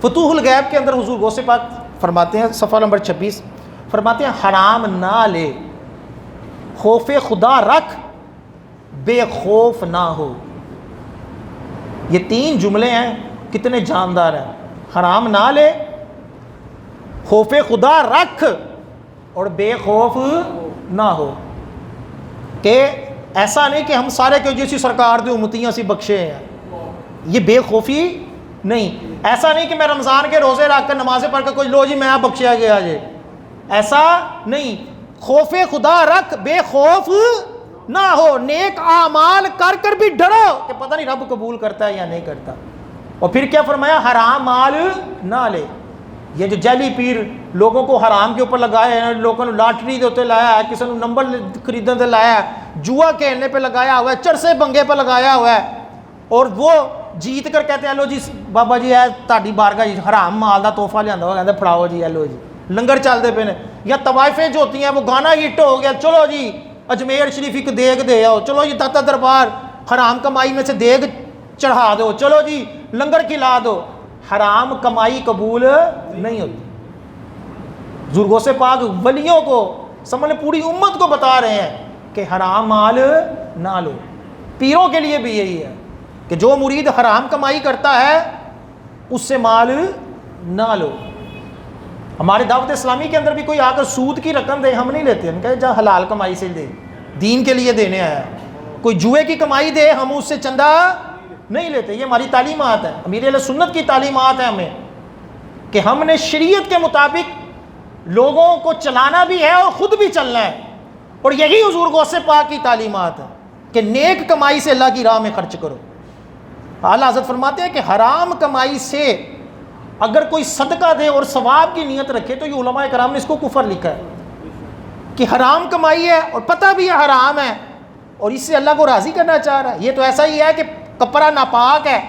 فتوح الغیب کے اندر حضور غوث پاک فرماتے ہیں صفحہ نمبر 26, فرماتے ہیں حرام نہ لے, خوف خدا رکھ, بے خوف نہ ہو. یہ 3 جملے ہیں, کتنے جاندار ہیں. حرام نہ لے, خوف خدا رکھ اور بے خوف نہ ہو. کہ ایسا نہیں کہ ہم سارے کے جیسی سرکار دی امتیاں سی بخشے ہیں, یہ بے خوفی نہیں. ایسا نہیں کہ میں رمضان کے روزے رکھ کر نمازیں پڑھ کر کوئی لو جی میں بخشیا گیا جی, ایسا نہیں. خوف خدا رکھ, بے خوف نہ ہو, نیک اعمال کر کر بھی ڈرو کہ پتہ نہیں رب قبول کرتا ہے یا نہیں کرتا. اور پھر کیا فرمایا, حرام مال نہ لے. یہ جو جعلی پیر لوگوں کو حرام کے اوپر لگائے ہیں, لوگوں نے لاٹری دے اتنے لایا ہے, کسی نے نمبر خریدنے سے لایا ہے, جوا کھیلنے پہ لگایا ہوا ہے, چرسے بنگے پہ لگایا ہوا ہے, اور وہ جیت کر کہتے ہیں لو جی بابا جی ہے تہاڈی بارگاہ جی حرام مال دا تحفہ لیا ہوا, کہتے پھڑاؤ جی لو جی لنگر چلتے پے نے. یا طوائفیں جو ہوتی ہیں وہ گانا ہٹ ہو گیا, چلو جی اجمیر شریف ایک دیگ دے آؤ, چلو جی داتا دربار حرام کمائی میں سے دیگ چڑھا دو, چلو جی لنگر کھلا دو. حرام کمائی قبول نہیں ہوتی. حضور غوث پاک ولیوں کو سمجھنے پوری امت کو بتا رہے ہیں کہ حرام مال نہ لو. پیروں کے لیے بھی یہی ہے کہ جو مرید حرام کمائی کرتا ہے اس سے مال نہ لو. ہمارے دعوت اسلامی کے اندر بھی کوئی آ کر سود کی رقم دے, ہم نہیں لیتے, ہم کہتے جا حلال کمائی سے دے, دین کے لیے دینے آیا. کوئی جوئے کی کمائی دے, ہم اس سے چندہ نہیں لیتے. یہ ہماری تعلیمات ہیں, امیر اہل سنت کی تعلیمات ہیں ہمیں کہ ہم نے شریعت کے مطابق لوگوں کو چلانا بھی ہے اور خود بھی چلنا ہے. اور یہی حضور غوث پاک کی تعلیمات ہے کہ نیک کمائی سے اللہ کی راہ میں خرچ کرو. اعلیٰ حضرت فرماتے ہیں کہ حرام کمائی سے اگر کوئی صدقہ دے اور ثواب کی نیت رکھے تو یہ علماء کرام نے اس کو کفر لکھا ہے کہ حرام کمائی ہے اور پتہ بھی ہے حرام ہے اور اس سے اللہ کو راضی کرنا چاہ رہا ہے. یہ تو ایسا ہی ہے کہ کپڑا ناپاک ہے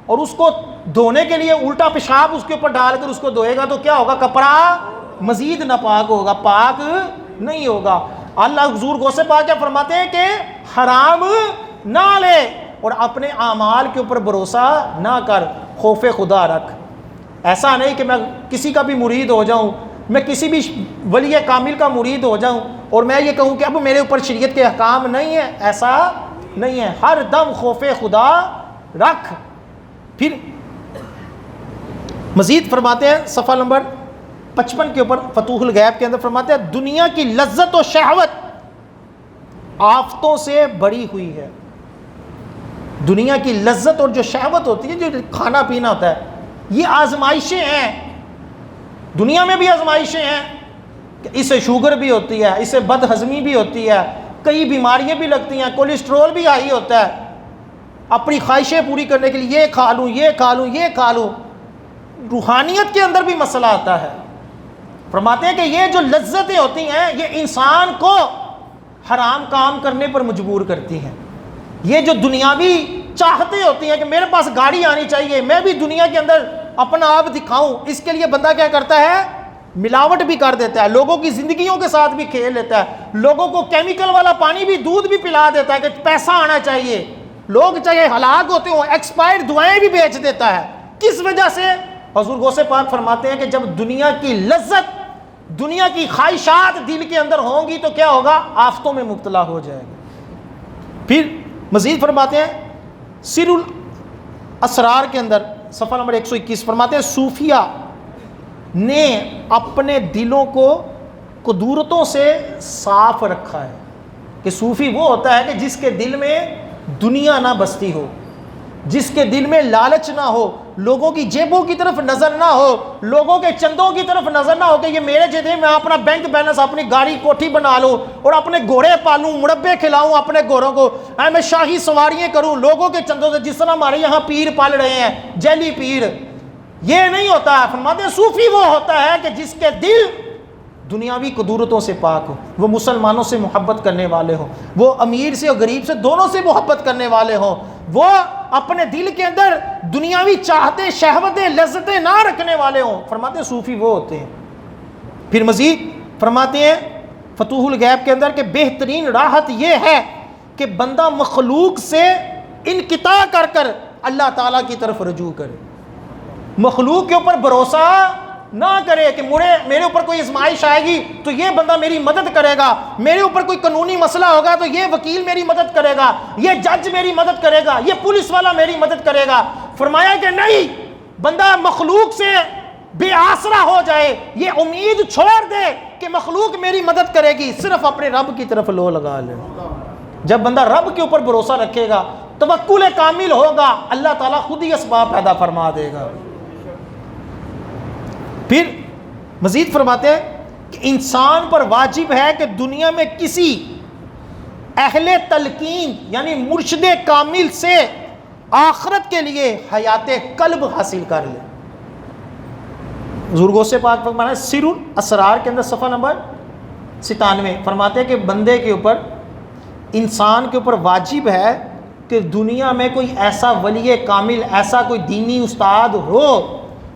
اور اس کو دھونے کے لیے الٹا پیشاب اس کے اوپر ڈال کر اس کو دھوئے گا تو کیا ہوگا, کپڑا مزید ناپاک ہوگا, پاک نہیں ہوگا. اللہ حضور غوث پاک کیا فرماتے ہیں کہ حرام نہ لے اور اپنے اعمال کے اوپر بھروسہ نہ کر, خوف خدا رکھ. ایسا نہیں کہ میں کسی کا بھی مرید ہو جاؤں, میں کسی بھی ولی کامل کا مرید ہو جاؤں اور میں یہ کہوں کہ اب میرے اوپر شریعت کے احکام نہیں ہیں, ایسا نہیں ہے. ہر دم خوف خدا رکھ. پھر مزید فرماتے ہیں صفحہ نمبر 55 کے اوپر فتوح الغیب کے اندر فرماتے ہیں دنیا کی لذت و شہوت آفتوں سے بڑی ہوئی ہے. دنیا کی لذت اور جو شہوت ہوتی ہے, جو کھانا پینا ہوتا ہے, یہ آزمائشیں ہیں. دنیا میں بھی آزمائشیں ہیں کہ اس سے شوگر بھی ہوتی ہے, اس سے بد ہضمی بھی ہوتی ہے, کئی بیماریاں بھی لگتی ہیں, کولیسٹرول بھی ہائی ہوتا ہے. اپنی خواہشیں پوری کرنے کے لیے یہ کھا لوں, یہ کھا لوں, یہ کھا لوں. روحانیت کے اندر بھی مسئلہ آتا ہے. فرماتے ہیں کہ یہ جو لذتیں ہوتی ہیں یہ انسان کو حرام کام کرنے پر مجبور کرتی ہیں. یہ جو دنیاوی چاہتے ہوتی ہیں کہ میرے پاس گاڑی آنی چاہیے, میں بھی دنیا کے اندر اپنا آپ دکھاؤں, اس کے لیے بندہ کیا کرتا ہے, ملاوٹ بھی کر دیتا ہے, لوگوں کی زندگیوں کے ساتھ بھی کھیل لیتا ہے, لوگوں کو کیمیکل والا پانی بھی, دودھ بھی پلا دیتا ہے کہ پیسہ آنا چاہیے. لوگ چاہے ہلاک ہوتے ہوں ایکسپائرڈ دعائیں بھی بیچ دیتا ہے. کس وجہ سے؟ حضور غوث پاک فرماتے ہیں کہ جب دنیا کی لذت دنیا کی خواہشات دل کے اندر ہوں گی تو کیا ہوگا؟ آفتوں میں مبتلا ہو جائے گا۔ پھر مزید فرماتے ہیں سر الاسرار کے اندر صفحہ نمبر 121 فرماتے ہیں صوفیہ نے اپنے دلوں کو قدورتوں سے صاف رکھا ہے، کہ صوفی وہ ہوتا ہے کہ جس کے دل میں دنیا نہ بستی ہو، جس کے دل میں لالچ نہ ہو، لوگوں کی جیبوں کی طرف نظر نہ ہو، لوگوں کے چندوں کی طرف نظر نہ ہو کہ یہ میرے جیتے میں اپنا بینک بیلنس، اپنی گاڑی کوٹھی بنا لوں اور اپنے گھوڑے پالوں، مربے کھلاؤں اپنے گھوڑوں کو، میں شاہی سواریاں کروں لوگوں کے چندوں سے، جس طرح ہمارے یہاں پیر پال رہے ہیں جیلی پیر۔ یہ نہیں ہوتا۔ فرماتے ہیں صوفی وہ ہوتا ہے کہ جس کے دل دنیاوی قدورتوں سے پاک ہو، وہ مسلمانوں سے محبت کرنے والے ہوں، وہ امیر سے اور غریب سے دونوں سے محبت کرنے والے ہوں، وہ اپنے دل کے اندر دنیاوی چاہتے شہوتیں لذتیں نہ رکھنے والے ہوں۔ فرماتے ہیں صوفی وہ ہوتے ہیں۔ پھر مزید فرماتے ہیں فتوح الغیب کے اندر کہ بہترین راحت یہ ہے کہ بندہ مخلوق سے انقطاع کر کر اللہ تعالیٰ کی طرف رجوع کرے، مخلوق کے اوپر بھروسہ نہ کرے کہ میرے اوپر کوئی آزمائش آئے گی تو یہ بندہ میری مدد کرے گا، میرے اوپر کوئی قانونی مسئلہ ہوگا تو یہ وکیل میری مدد کرے گا، یہ جج میری مدد کرے گا، یہ پولیس والا میری مدد کرے گا۔ فرمایا کہ نہیں، بندہ مخلوق سے بے آسرا ہو جائے، یہ امید چھوڑ دے کہ مخلوق میری مدد کرے گی، صرف اپنے رب کی طرف لو لگا لے۔ جب بندہ رب کے اوپر بھروسہ رکھے گا، توکل کامل ہوگا، اللہ تعالیٰ خود ہی اسباب پیدا فرما دے گا۔ پھر مزید فرماتے ہیں کہ انسان پر واجب ہے کہ دنیا میں کسی اہل تلقین یعنی مرشد کامل سے آخرت کے لیے حیات قلب حاصل کر لے۔ حضور غوث پاک فرمانا ہے سر الاسرار کے اندر صفحہ نمبر 97 فرماتے ہیں کہ بندے کے اوپر، انسان کے اوپر واجب ہے کہ دنیا میں کوئی ایسا ولی کامل، ایسا کوئی دینی استاد ہو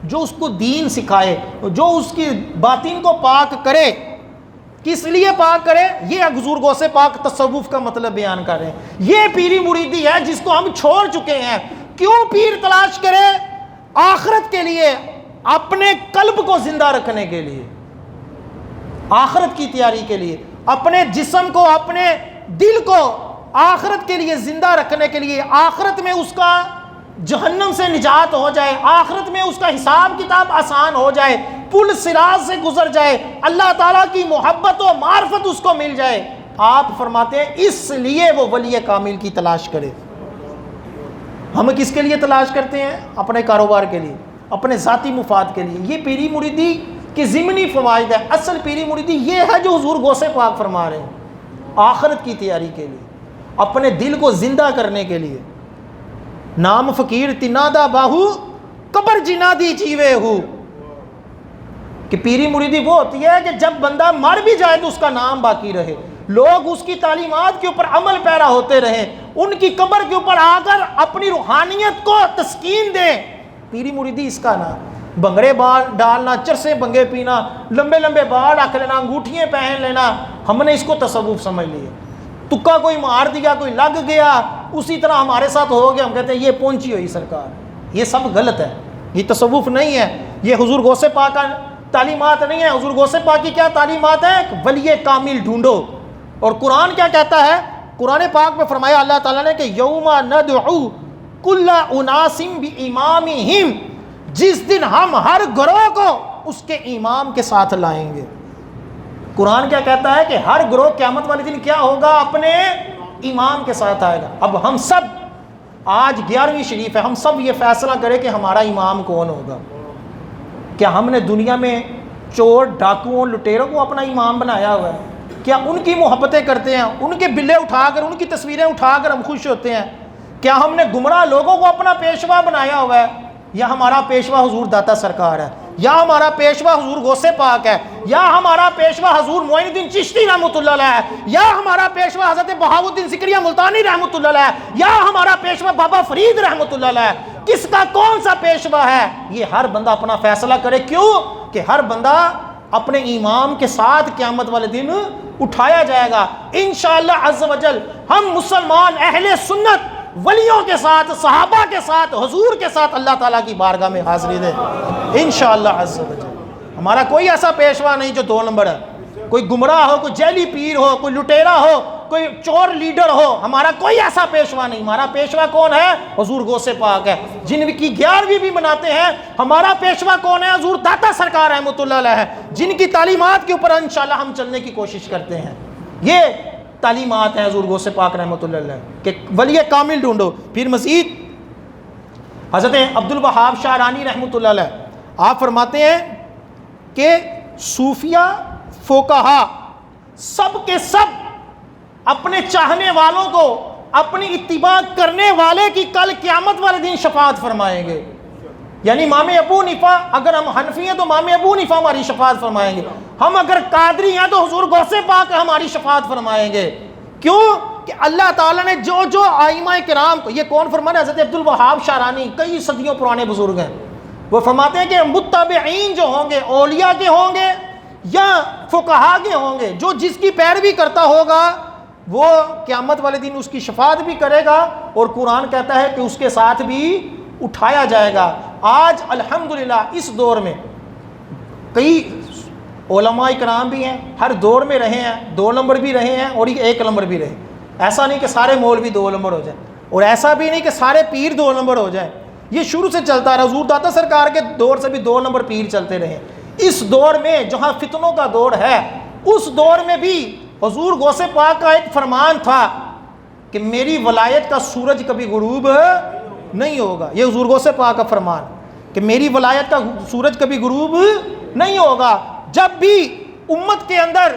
جو اس کو دین سکھائے، جو اس کی باطن کو پاک کرے۔ کس لیے پاک کرے؟ یہ حضور غوث پاک تصوف کا مطلب بیان کر رہے ہیں۔ یہ پیری مریدی ہے جس کو ہم چھوڑ چکے ہیں۔ کیوں پیر تلاش کرے؟ آخرت کے لیے، اپنے قلب کو زندہ رکھنے کے لیے، آخرت کی تیاری کے لیے، اپنے جسم کو، اپنے دل کو آخرت کے لیے زندہ رکھنے کے لیے، آخرت میں اس کا جہنم سے نجات ہو جائے، آخرت میں اس کا حساب کتاب آسان ہو جائے، پل صراط سے گزر جائے، اللہ تعالیٰ کی محبت و معرفت اس کو مل جائے۔ آپ فرماتے ہیں اس لیے وہ ولی کامل کی تلاش کرے۔ ہم کس کے لیے تلاش کرتے ہیں؟ اپنے کاروبار کے لیے، اپنے ذاتی مفاد کے لیے۔ یہ پیری مریدی کی ضمنی فوائد ہے۔ اصل پیری مریدی یہ ہے جو حضور غوث پاک فرما رہے ہیں، آخرت کی تیاری کے لیے، اپنے دل کو زندہ کرنے کے لیے۔ نام فقیر تنادا باہو قبر جنادی جیوے ہو، کہ پیری مریدی وہ ہوتی ہے کہ جب بندہ مر بھی جائے تو اس کا نام باقی رہے، لوگ اس کی تعلیمات کے اوپر عمل پیرا ہوتے رہیں، ان کی قبر کے اوپر آ کر اپنی روحانیت کو تسکین دیں۔ پیری مریدی اس کا نام، بنگڑے بال ڈالنا، چرسے بنگے پینا، لمبے لمبے بال رکھ لینا، انگوٹھیاں پہن لینا، ہم نے اس کو تصوف سمجھ لیا۔ تکا کوئی مار دیا، کوئی لگ گیا، اسی طرح ہمارے ساتھ ہو گیا، ہم کہتے ہیں یہ پہنچی ہوئی سرکار۔ یہ سب غلط ہے، یہ تصوف نہیں ہے، یہ حضور غوث پاک کا تعلیمات نہیں ہے۔ حضور غوث پاک کی کیا تعلیمات ہیں؟ ولی کامل ڈھونڈو۔ اور قرآن کیا کہتا ہے؟ قرآن پاک میں فرمایا اللہ تعالیٰ نے کہ یوم ندعو کل اناس بامامہم، جس دن ہم ہر گروہ کو اس کے امام کے ساتھ لائیں گے۔ قرآن کیا کہتا ہے کہ ہر گروہ قیامت والے دن کیا ہوگا؟ اپنے امام کے ساتھ آئے گا۔ اب ہم سب، آج 11ویں شریف ہے، ہم سب یہ فیصلہ کریں کہ ہمارا امام کون ہوگا۔ کیا ہم نے دنیا میں چور ڈاکوؤں لٹیروں کو اپنا امام بنایا ہوا ہے؟ کیا ان کی محبتیں کرتے ہیں؟ ان کے بلے اٹھا کر، ان کی تصویریں اٹھا کر ہم خوش ہوتے ہیں؟ کیا ہم نے گمراہ لوگوں کو اپنا پیشوا بنایا ہوا ہے؟ یا ہمارا پیشوا حضور داتا سرکار ہے، یا ہمارا پیشوا حضور غوث پاک ہے، یا ہمارا پیشوا حضور معین الدین چشتی رحمۃ اللہ علیہ ہے، یا ہمارا پیشوا حضرت بہاؤالدین ذکریہ ملتانی رحمۃ اللہ علیہ ہے، یا ہمارا پیشوا بابا فرید رحمۃ اللہ علیہ ہے؟ کس کا کون سا پیشوا ہے؟ یہ ہر بندہ اپنا فیصلہ کرے۔ کیوں کہ ہر بندہ اپنے امام کے ساتھ قیامت والے دن اٹھایا جائے گا۔ انشاءاللہ عز و جل ہم مسلمان اہل سنت ولیوں کے ساتھ، صحابہ کے ساتھ، حضور کے ساتھ اللہ تعالیٰ کی بارگاہ میں حاضری دیں انشاءاللہ عز و جل۔ ہمارا کوئی ایسا پیشوا نہیں جو 2 نمبر ہے، کوئی گمراہ ہو، کوئی جیلی پیر ہو، کوئی لٹیرا ہو، کوئی چور لیڈر ہو، ہمارا کوئی ایسا پیشوا نہیں. ہمارا پیشوا کون ہے؟ حضور غوث پاک ہے. جن کی 11ویں بھی مناتے ہیں، ہمارا پیشوا کون ہے؟ حضور داتا سرکار رحمۃ اللہ علیہ ہے، جن کی تعلیمات کے اوپر انشاءاللہ ہم چلنے کی کوشش کرتے ہیں. یہ تعلیمات ہیں حضور غوث پاک رحمۃ اللہ علیہ کہ ولی کامل ڈھونڈو. پھر مزید حضرت عبد الوہاب شاعرانی رحمۃ اللہ علیہ آپ فرماتے ہیں کہ صوفیہ فقہا سب کے سب اپنے چاہنے والوں کو اپنی اتباع کرنے والے کی کل قیامت والے دن شفاعت فرمائیں گے. یعنی امام ابو حنیفہ، اگر ہم حنفی ہیں تو امام ابو حنیفہ ہماری شفاعت فرمائیں گے. ہم اگر قادری ہیں تو حضور غوث پاک ہماری شفاعت فرمائیں گے. کیوں کہ اللہ تعالیٰ نے جو ائمہ کرام کو، یہ کون فرمانے؟ حضرت عبد الوہاب شاعرانی، کئی صدیوں پرانے بزرگ ہیں. وہ فرماتے ہیں کہ متبعین جو ہوں گے اولیاء کے ہوں گے یا فقہا کے ہوں گے، جو جس کی پیروی کرتا ہوگا وہ قیامت والے دن اس کی شفاعت بھی کرے گا، اور قرآن کہتا ہے کہ اس کے ساتھ بھی اٹھایا جائے گا. آج الحمدللہ اس دور میں کئی علماء کرام بھی ہیں، ہر دور میں رہے ہیں، 2 نمبر بھی رہے ہیں اور 1 نمبر بھی رہے. ایسا نہیں کہ سارے مولوی 2 نمبر ہو جائیں، اور ایسا بھی نہیں کہ سارے پیر 2 نمبر ہو جائیں. یہ شروع سے چلتا رہا، حضور داتا سرکار کے دور سے بھی 2 نمبر پیر چلتے رہے. اس دور میں جہاں فتنوں کا دور ہے، اس دور میں بھی حضور غوث پاک کا ایک فرمان تھا کہ میری ولایت کا سورج کبھی غروب نہیں ہوگا. یہ حضور غوث پاک کا فرمان کہ میری ولایت کا سورج کبھی غروب نہیں ہوگا. جب بھی امت کے اندر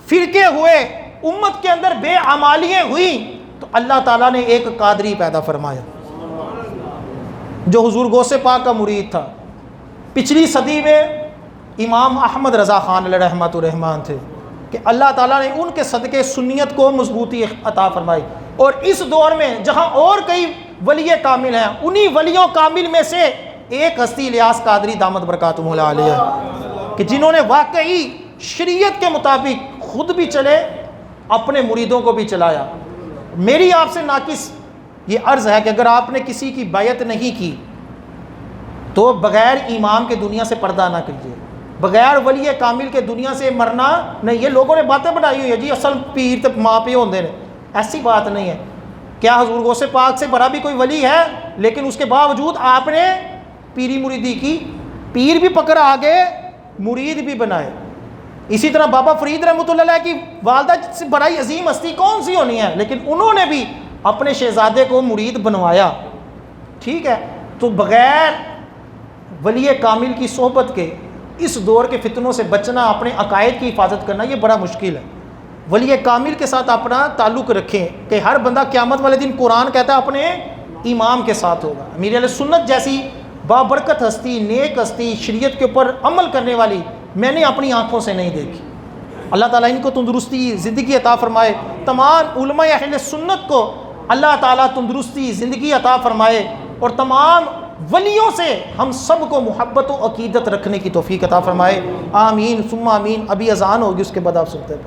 فرقے ہوئے، امت کے اندر بے عمالیاں ہوئیں، تو اللہ تعالیٰ نے ایک قادری پیدا فرمایا جو حضور غوث پاک کا مرید تھا. پچھلی صدی میں امام احمد رضا خان علیہ رحمۃ الرحمان تھے کہ اللہ تعالیٰ نے ان کے صدقے سنیت کو مضبوطی عطا فرمائی. اور اس دور میں جہاں اور کئی ولی کامل ہیں، انہی ولیوں کامل میں سے ایک ہستی الیاس قادری دامت برکاتہ علیہ کہ جنہوں نے واقعی شریعت کے مطابق خود بھی چلے، اپنے مریدوں کو بھی چلایا. میری آپ سے ناقص یہ عرض ہے کہ اگر آپ نے کسی کی بیعت نہیں کی تو بغیر امام کے دنیا سے پردہ نہ کیجیے، بغیر ولی کامل کے دنیا سے مرنا نہیں. یہ لوگوں نے باتیں بنائی ہوئی ہے جی اصل پیر تے ماں پیو ہوندے نے، ایسی بات نہیں ہے. کیا حضور غوث پاک سے بڑا بھی کوئی ولی ہے؟ لیکن اس کے باوجود آپ نے پیری مریدی کی، پیر بھی پکڑ آگے، مرید بھی بنائے. اسی طرح بابا فرید رحمۃ اللہ علیہ کی والدہ سے بڑائی عظیم ہستی کون سی ہونی ہے، لیکن انہوں نے بھی اپنے شہزادے کو مرید بنوایا. ٹھیک ہے، تو بغیر ولی کامل کی صحبت کے اس دور کے فتنوں سے بچنا، اپنے عقائد کی حفاظت کرنا، یہ بڑا مشکل ہے. ولی کامل کے ساتھ اپنا تعلق رکھیں کہ ہر بندہ قیامت والے دن قرآن کہتا ہے اپنے امام کے ساتھ ہوگا. امیر علیہ سنت جیسی بابرکت ہستی، نیک ہستی، شریعت کے اوپر عمل کرنے والی میں نے اپنی آنکھوں سے نہیں دیکھی. اللہ تعالیٰ ان کو تندرستی زندگی عطا فرمائے. تمام علماء اہل سنت کو اللہ تعالیٰ تندرستی زندگی عطا فرمائے، اور تمام ولیوں سے ہم سب کو محبت و عقیدت رکھنے کی توفیق عطا فرمائے. آمین ثم آمین. ابھی اذان ہوگی، اس کے بعد آپ سنتے ہیں.